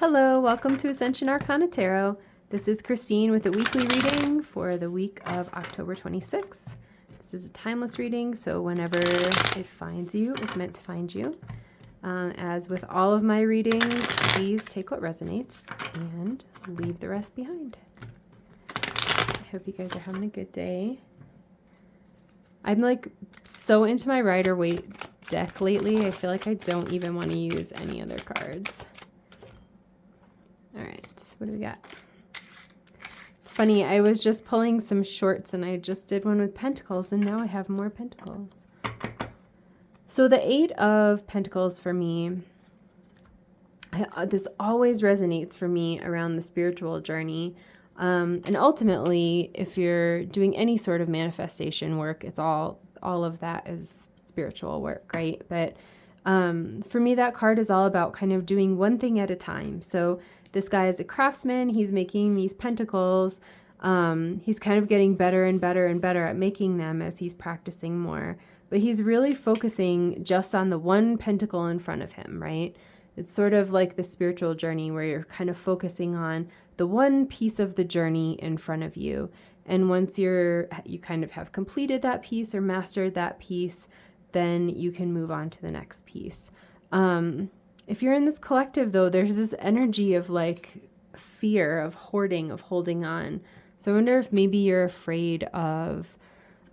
Hello, welcome to Ascension Arcana Tarot. This is Christine with a weekly reading for the week of October 26th. This is a timeless reading, so whenever it finds you, it's meant to find you. As with all of my readings, please take what resonates and leave the rest behind. I hope you guys are having a good day. I'm like so into my Rider-Waite deck lately, I feel like I don't even want to use any other cards. All right, what do we got? It's funny, I was just pulling some shorts and I just did one with pentacles and now I have more pentacles. So the Eight of Pentacles for me, this always resonates for me around the spiritual journey. And ultimately, if you're doing any sort of manifestation work, it's all of that is spiritual work, right? But for me, that card is all about kind of doing one thing at a time. So this guy is a craftsman. He's making these pentacles. He's kind of getting better and better and better at making them as he's practicing more. But he's really focusing just on the one pentacle in front of him, right? It's sort of like the spiritual journey where you're kind of focusing on the one piece of the journey in front of you. And once you kind of have completed that piece or mastered that piece, then you can move on to the next piece. If you're in this collective, though, there's this energy of like fear, of hoarding, of holding on. So I wonder if maybe you're afraid of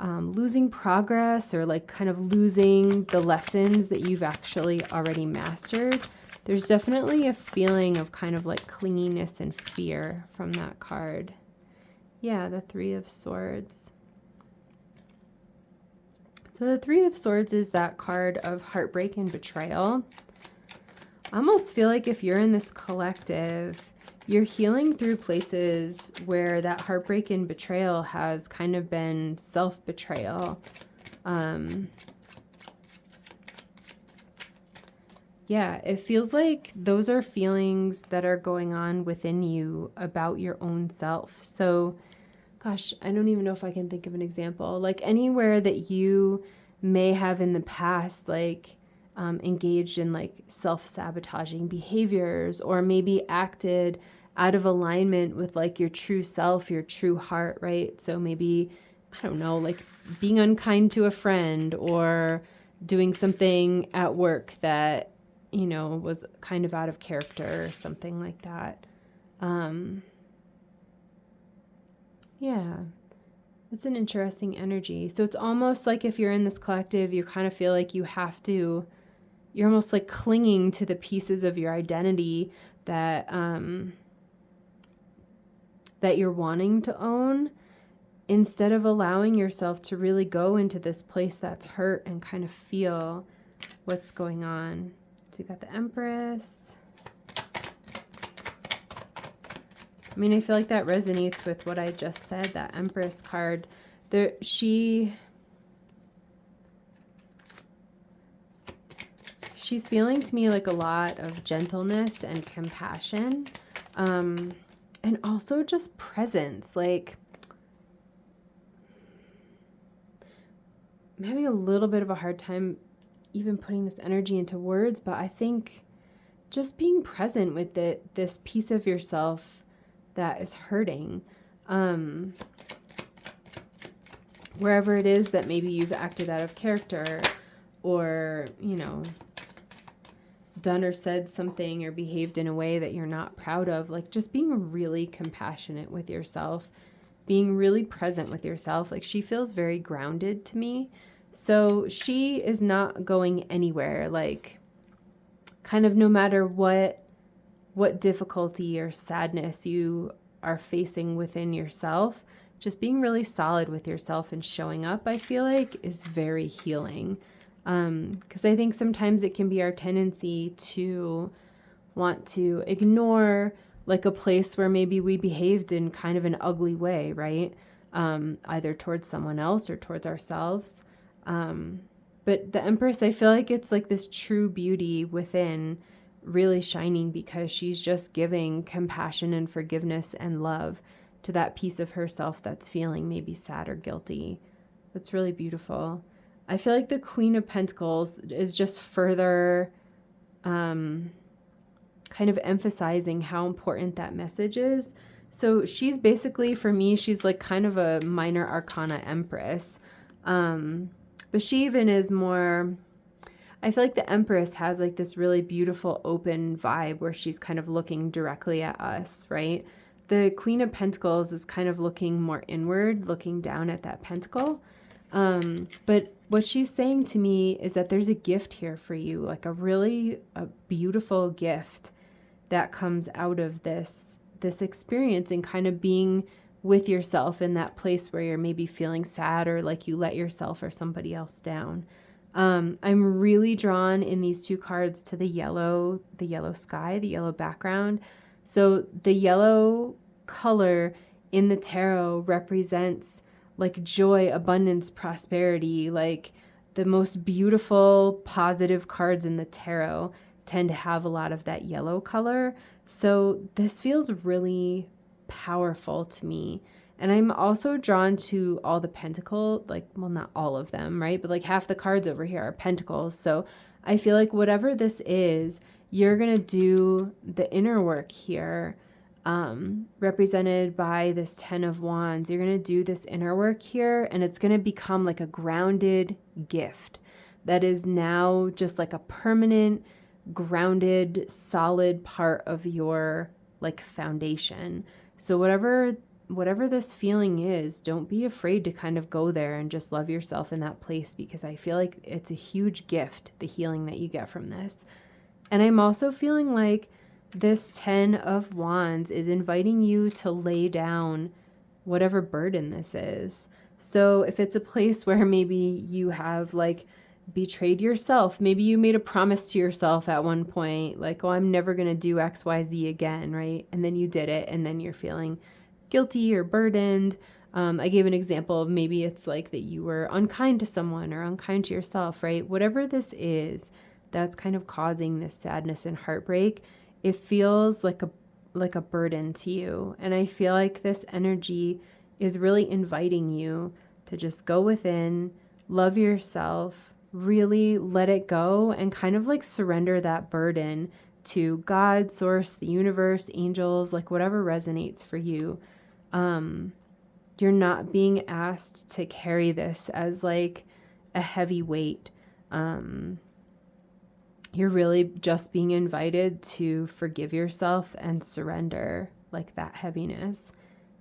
losing progress or like kind of losing the lessons that you've actually already mastered. There's definitely a feeling of kind of like clinginess and fear from that card. Yeah, the Three of Swords. So the Three of Swords is that card of heartbreak and betrayal. I almost feel like if you're in this collective, you're healing through places where that heartbreak and betrayal has kind of been self-betrayal. Yeah, it feels like those are feelings that are going on within you about your own self. So, gosh, I don't even know if I can think of an example. Like anywhere that you may have in the past, like engaged in like self-sabotaging behaviors, or maybe acted out of alignment with like your true self, your true heart, right? So maybe, I don't know, like being unkind to a friend or doing something at work that, you know, was kind of out of character or something like that. Yeah, it's an interesting energy. So it's almost like if you're in this collective, you kind of feel like you're almost like clinging to the pieces of your identity that that you're wanting to own, instead of allowing yourself to really go into this place that's hurt and kind of feel what's going on. So you got the Empress. I mean, I feel like that resonates with what I just said, that Empress card. She's feeling to me like a lot of gentleness and compassion, and also just presence. Like, I'm having a little bit of a hard time even putting this energy into words, but I think just being present with this piece of yourself that is hurting, wherever it is that maybe you've acted out of character, or, you know, done or said something or behaved in a way that you're not proud of. Like just being really compassionate with yourself, being really present with yourself. Like she feels very grounded to me. So she is not going anywhere. Like kind of no matter what difficulty or sadness you are facing within yourself, just being really solid with yourself and showing up, I feel like is very healing. Because I think sometimes it can be our tendency to want to ignore like a place where maybe we behaved in kind of an ugly way, right? Either towards someone else or towards ourselves. But the Empress, I feel like it's like this true beauty within really shining, because she's just giving compassion and forgiveness and love to that piece of herself that's feeling maybe sad or guilty. That's really beautiful. I feel like the Queen of Pentacles is just further kind of emphasizing how important that message is. So she's basically, for me, she's like kind of a minor arcana empress. But she even is more, I feel like the Empress has like this really beautiful open vibe where she's kind of looking directly at us, right? The Queen of Pentacles is kind of looking more inward, looking down at that pentacle. But what she's saying to me is that there's a gift here for you, like a beautiful gift that comes out of this experience and kind of being with yourself in that place where you're maybe feeling sad or like you let yourself or somebody else down. I'm really drawn in these two cards to the yellow sky, the yellow background. So the yellow color in the tarot represents like joy, abundance, prosperity. Like the most beautiful, positive cards in the tarot tend to have a lot of that yellow color. So this feels really powerful to me. And I'm also drawn to all the pentacle, like, well, not all of them, right? But like half the cards over here are pentacles. So I feel like whatever this is, you're going to do the inner work here, represented by this 10 of Wands. You're going to do this inner work here, and it's going to become like a grounded gift that is now just like a permanent, grounded, solid part of your like foundation. So whatever this feeling is, don't be afraid to kind of go there and just love yourself in that place, because I feel like it's a huge gift, the healing that you get from this. And I'm also feeling like this 10 of Wands is inviting you to lay down whatever burden this is. So if it's a place where maybe you have like betrayed yourself, maybe you made a promise to yourself at one point, like, oh, I'm never going to do XYZ again, right? And then you did it, and then you're feeling guilty or burdened. I gave an example of maybe it's like that you were unkind to someone or unkind to yourself, right? Whatever this is that's kind of causing this sadness and heartbreak, it feels like a burden to you. And I feel like this energy is really inviting you to just go within, love yourself, really let it go, and kind of like surrender that burden to God, source, the universe, angels, like whatever resonates for you. You're not being asked to carry this as like a heavy weight. You're really just being invited to forgive yourself and surrender like that heaviness.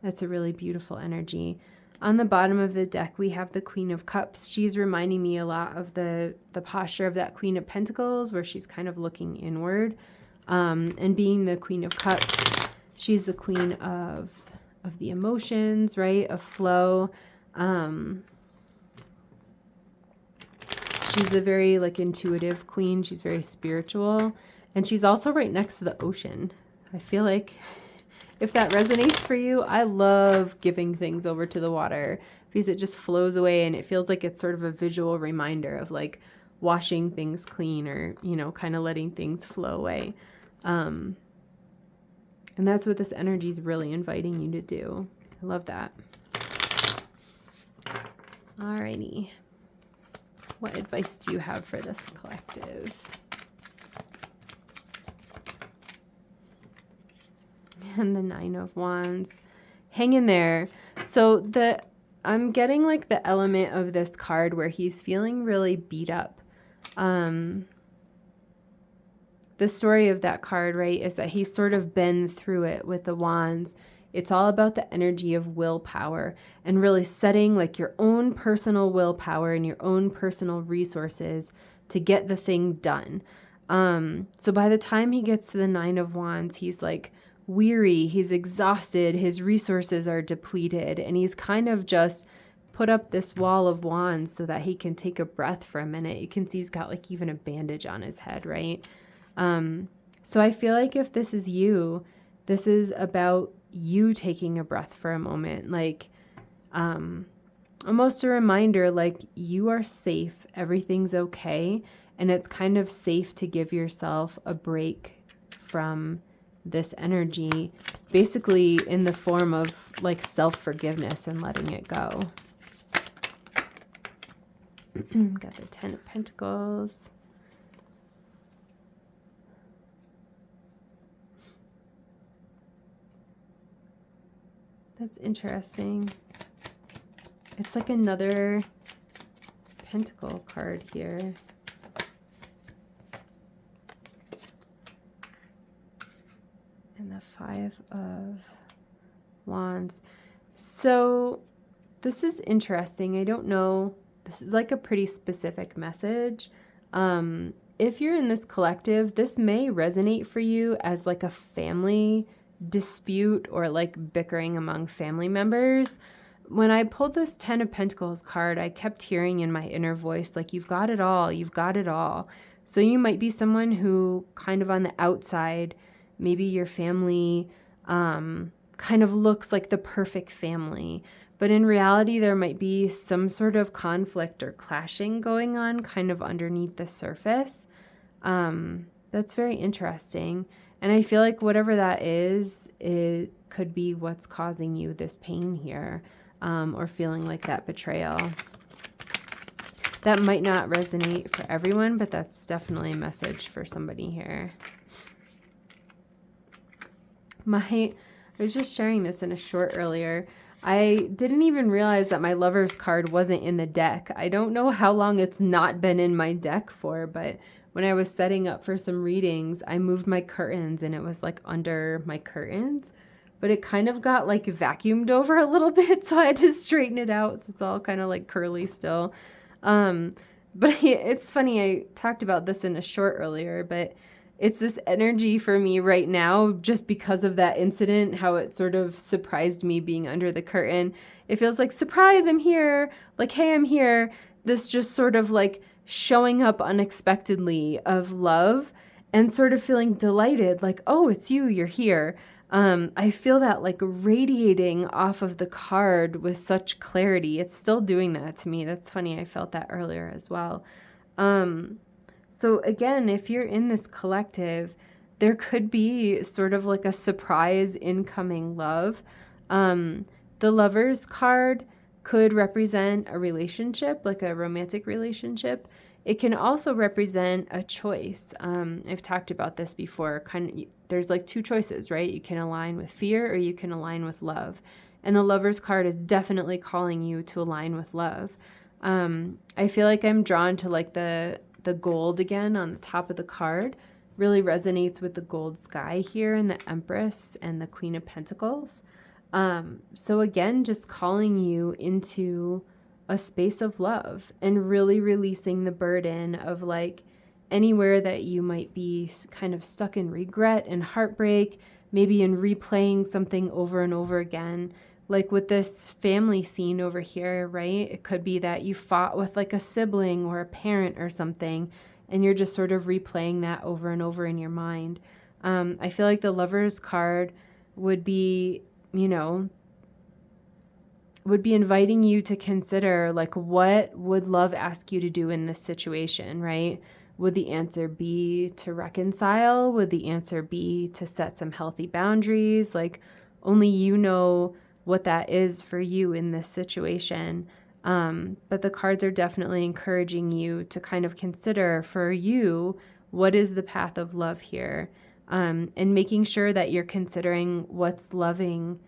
That's a really beautiful energy. On the bottom of the deck, we have the Queen of Cups. She's reminding me a lot of the posture of that Queen of Pentacles, where she's kind of looking inward. And being the Queen of Cups, she's the queen of the emotions, right? Of flow. She's a very like intuitive queen. She's very spiritual. And she's also right next to the ocean. I feel like if that resonates for you, I love giving things over to the water because it just flows away, and it feels like it's sort of a visual reminder of like washing things clean, or, you know, kind of letting things flow away. And that's what this energy is really inviting you to do. I love that. Alrighty. What advice do you have for this collective? And the 9 of Wands. Hang in there. So I'm getting like the element of this card where he's feeling really beat up. The story of that card, right, is that he's sort of been through it with the Wands. It's all about the energy of willpower and really setting like your own personal willpower and your own personal resources to get the thing done. So by the time he gets to the 9 of Wands, he's like weary, he's exhausted, his resources are depleted, and he's kind of just put up this wall of wands so that he can take a breath for a minute. You can see he's got like even a bandage on his head, right? So I feel like if this is you, this is about you taking a breath for a moment, like almost a reminder, like you are safe, everything's okay, and it's kind of safe to give yourself a break from this energy, basically in the form of like self-forgiveness and letting it go. Got the 10 of Pentacles. That's interesting. It's like another pentacle card here. And the 5 of Wands. So this is interesting. I don't know. This is like a pretty specific message. If you're in this collective, this may resonate for you as like a family dispute or like bickering among family members. When I pulled this 10 of Pentacles card, I kept hearing in my inner voice, like, you've got it all, you've got it all. So you might be someone who kind of on the outside, maybe your family kind of looks like the perfect family. But in reality, there might be some sort of conflict or clashing going on kind of underneath the surface. That's very interesting. And I feel like whatever that is, it could be what's causing you this pain here, or feeling like that betrayal. That might not resonate for everyone, but that's definitely a message for somebody here. I was just sharing this in a short earlier. I didn't even realize that my Lover's card wasn't in the deck. I don't know how long it's not been in my deck for, but when I was setting up for some readings, I moved my curtains and it was like under my curtains, but it kind of got like vacuumed over a little bit, so I had to straighten it out. So it's all kind of like curly still. But it's funny, I talked about this in a short earlier, but it's this energy for me right now just because of that incident, how it sort of surprised me being under the curtain. It feels like, surprise, I'm here. Like, hey, I'm here. This just sort of like showing up unexpectedly of love and sort of feeling delighted, like, oh, it's you, you're here. I feel that like radiating off of the card with such clarity. It's still doing that to me. That's funny. I felt that earlier as well. So again, if you're in this collective, there could be sort of like a surprise incoming love. The Lover's card could represent a relationship, like a romantic relationship. It can also represent a choice. I've talked about this before. There's like two choices, right? You can align with fear or you can align with love. And the Lover's card is definitely calling you to align with love. I feel like I'm drawn to like the gold again on the top of the card. Really resonates with the gold sky here and the Empress and the Queen of Pentacles. So again, just calling you into a space of love and really releasing the burden of like anywhere that you might be kind of stuck in regret and heartbreak, maybe in replaying something over and over again. Like with this family scene over here, right? It could be that you fought with like a sibling or a parent or something, and you're just sort of replaying that over and over in your mind. I feel like the Lover's card would be, would be inviting you to consider, like, what would love ask you to do in this situation, right? Would the answer be to reconcile? Would the answer be to set some healthy boundaries? Like, only you know what that is for you in this situation. But the cards are definitely encouraging you to kind of consider for you, what is the path of love here? And making sure that you're considering what's loving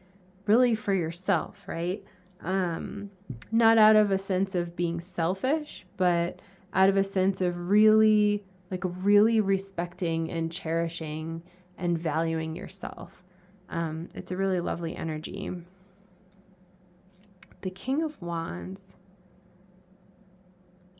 really for yourself, right? Not out of a sense of being selfish, but out of a sense of really respecting and cherishing and valuing yourself. It's a really lovely energy. The King of Wands.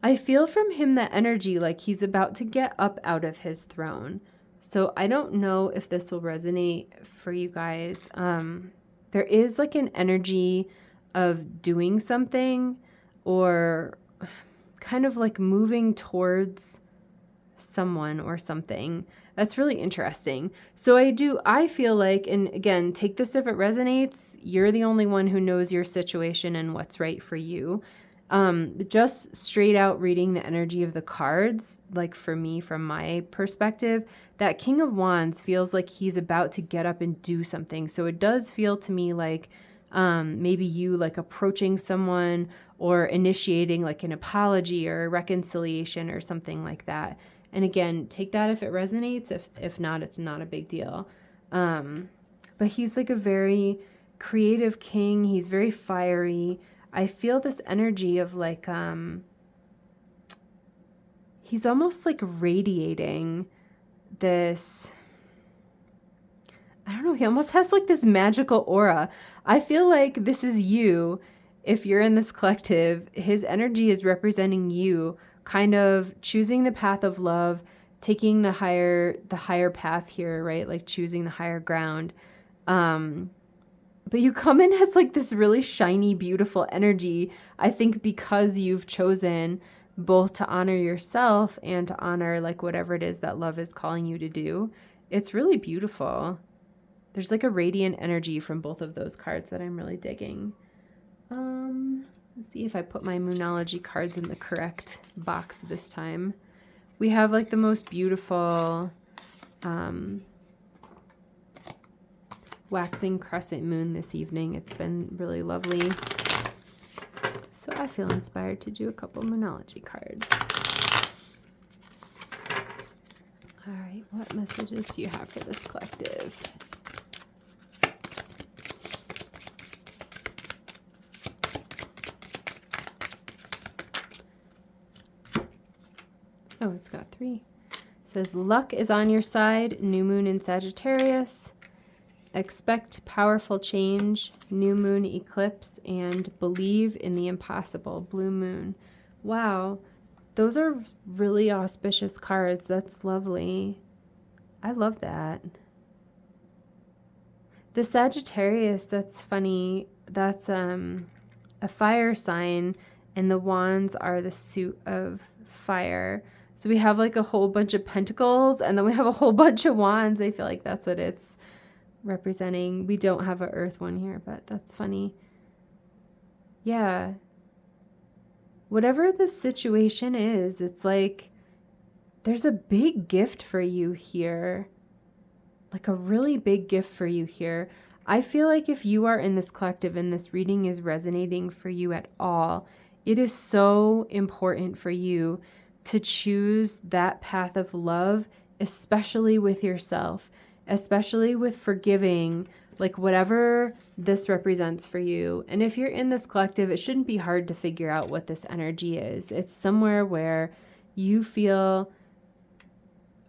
I feel from him that energy like he's about to get up out of his throne. So I don't know if this will resonate for you guys. There is like an energy of doing something or kind of like moving towards someone or something. That's really interesting. So I feel like, and again, take this if it resonates, you're the only one who knows your situation and what's right for you. Just straight out reading the energy of the cards, like for me, from my perspective, that King of Wands feels like he's about to get up and do something. So it does feel to me like maybe you like approaching someone or initiating like an apology or a reconciliation or something like that. And again, take that if it resonates. If not, it's not a big deal. But he's like a very creative king. He's very fiery. I feel this energy of like, he's almost like radiating this, I don't know, he almost has like this magical aura. I feel like this is you. If you're in this collective, his energy is representing you kind of choosing the path of love, taking the higher path here, right? Like choosing the higher ground. But you come in as like this really shiny, beautiful energy. I think because you've chosen both to honor yourself and to honor like whatever it is that love is calling you to do. It's really beautiful. There's like a radiant energy from both of those cards that I'm really digging. Let's see if I put my Moonology cards in the correct box this time. We have like the most beautiful waxing crescent moon this evening. It's been really lovely. So I feel inspired to do a couple Moonology cards. All right, what messages do you have for this collective? Oh, it's got 3. It says, luck is on your side, new moon in Sagittarius. Expect powerful change, new moon eclipse, and believe in the impossible, blue moon. Wow, those are really auspicious cards. That's lovely. I love that. The Sagittarius, that's funny. That's a fire sign, and the wands are the suit of fire. So we have like a whole bunch of pentacles, and then we have a whole bunch of wands. I feel like that's what it's representing. We don't have an earth one here, but that's funny. Yeah. Whatever the situation is, it's like there's a big gift for you here. Like a really big gift for you here. I feel like if you are in this collective and this reading is resonating for you at all, it is so important for you to choose that path of love, especially with yourself, especially with forgiving, like whatever this represents for you. And if you're in this collective, it shouldn't be hard to figure out what this energy is. It's somewhere where you feel,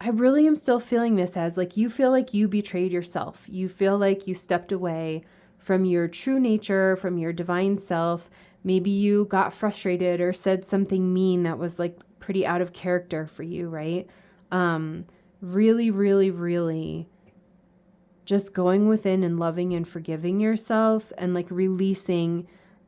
I really am still feeling this as like you feel like you betrayed yourself. You feel like you stepped away from your true nature, from your divine self. Maybe you got frustrated or said something mean that was like pretty out of character for you, right? Really, really, really just going within and loving and forgiving yourself and like releasing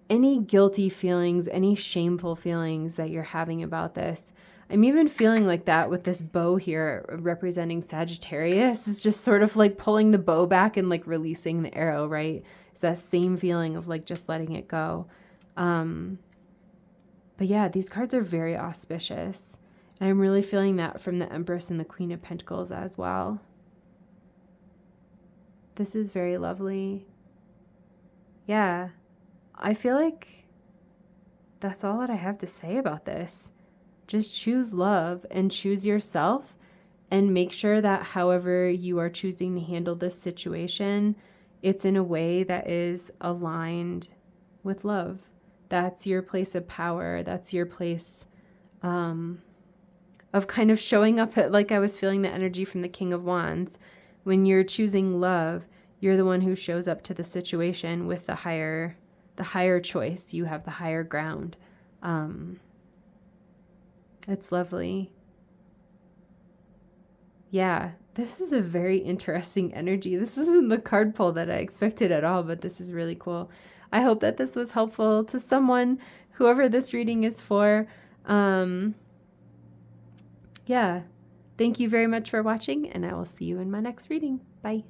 any guilty feelings, any shameful feelings that you're having about this. I'm even feeling like that with this bow here representing Sagittarius. It's just sort of like pulling the bow back and like releasing the arrow, right? It's that same feeling of like just letting it go. But yeah, these cards are very auspicious. And I'm really feeling that from the Empress and the Queen of Pentacles as well. This is very lovely. Yeah, I feel like that's all that I have to say about this. Just choose love and choose yourself and make sure that however you are choosing to handle this situation, it's in a way that is aligned with love. That's your place of power. That's your place of kind of showing up at, like I was feeling the energy from the King of Wands. When you're choosing love, you're the one who shows up to the situation with the higher choice. You have the higher ground. It's lovely. Yeah, this is a very interesting energy. This isn't the card pull that I expected at all, but this is really cool. I hope that this was helpful to someone, whoever this reading is for. Yeah, thank you very much for watching, and I will see you in my next reading. Bye.